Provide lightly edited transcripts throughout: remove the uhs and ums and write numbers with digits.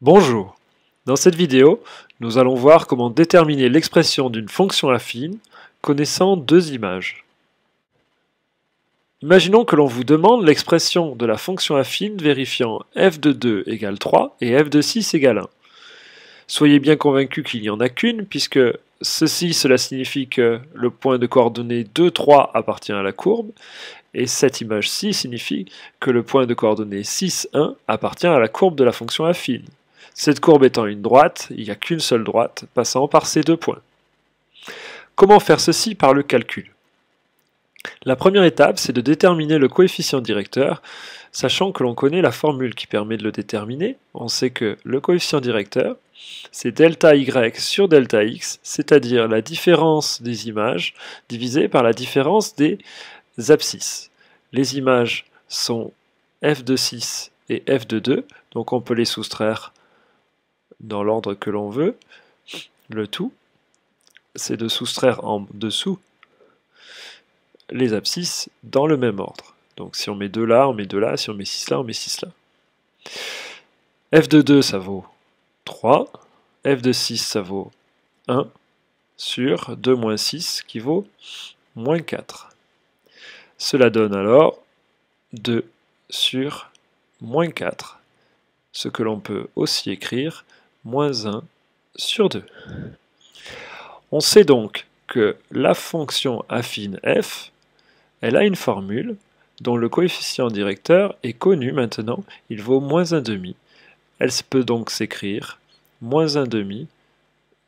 Bonjour. Dans cette vidéo, nous allons voir comment déterminer l'expression d'une fonction affine connaissant deux images. Imaginons que l'on vous demande l'expression de la fonction affine vérifiant f de 2 égale 3 et f de 6 égale 1. Soyez bien convaincus qu'il n'y en a qu'une, puisque cela signifie que le point de coordonnées 2, 3 appartient à la courbe, et cette image-ci signifie que le point de coordonnées 6, 1 appartient à la courbe de la fonction affine. Cette courbe étant une droite, il n'y a qu'une seule droite passant par ces deux points. Comment faire ceci par le calcul? La première étape, c'est de déterminer le coefficient directeur, sachant que l'on connaît la formule qui permet de le déterminer. On sait que le coefficient directeur, c'est delta y sur delta x, c'est-à-dire la différence des images divisée par la différence des abscisses. Les images sont f de 6 et f de 2, donc on peut les soustraire dans l'ordre que l'on veut. Le tout, c'est de soustraire en dessous les abscisses dans le même ordre. Donc si on met 2 là, on met 2 là, si on met 6 là, on met 6 là. f de 2, ça vaut 3, f de 6, ça vaut 1, sur 2 moins 6, qui vaut moins 4. Cela donne alors 2 sur moins 4, ce que l'on peut aussi écrire moins 1 sur 2. On sait donc que la fonction affine f, elle a une formule dont le coefficient directeur est connu maintenant, il vaut moins 1 demi. Elle peut donc s'écrire moins 1 demi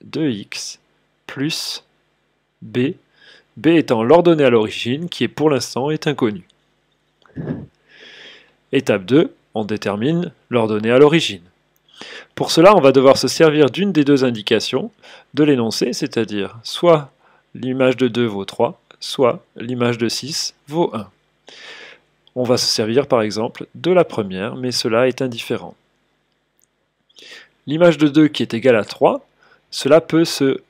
de x plus b, b étant l'ordonnée à l'origine qui est pour l'instant est inconnue. Étape 2, on détermine l'ordonnée à l'origine. Pour cela, on va devoir se servir d'une des deux indications de l'énoncé, c'est-à-dire soit l'image de 2 vaut 3, soit l'image de 6 vaut 1. On va se servir par exemple de la première, mais cela est indifférent. L'image de 2 qui est égale à 3, cela peut se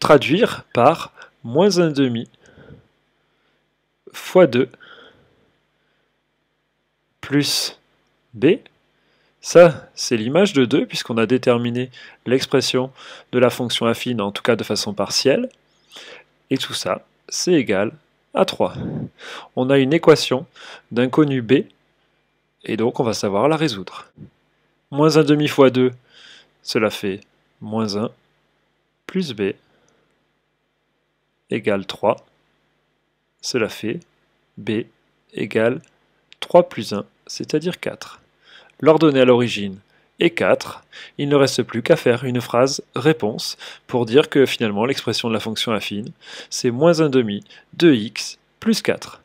traduire par moins 1 demi fois 2 plus b. Ça, c'est l'image de 2, puisqu'on a déterminé l'expression de la fonction affine, en tout cas de façon partielle. Et tout ça, c'est égal à 3. On a une équation d'inconnu b, et donc on va savoir la résoudre. Moins 1 demi fois 2, cela fait moins 1, plus b, égale 3. Cela fait b égale 3 plus 1, c'est-à-dire 4. L'ordonnée à l'origine est 4, il ne reste plus qu'à faire une phrase réponse pour dire que finalement l'expression de la fonction affine, c'est moins 1 demi de x plus 4.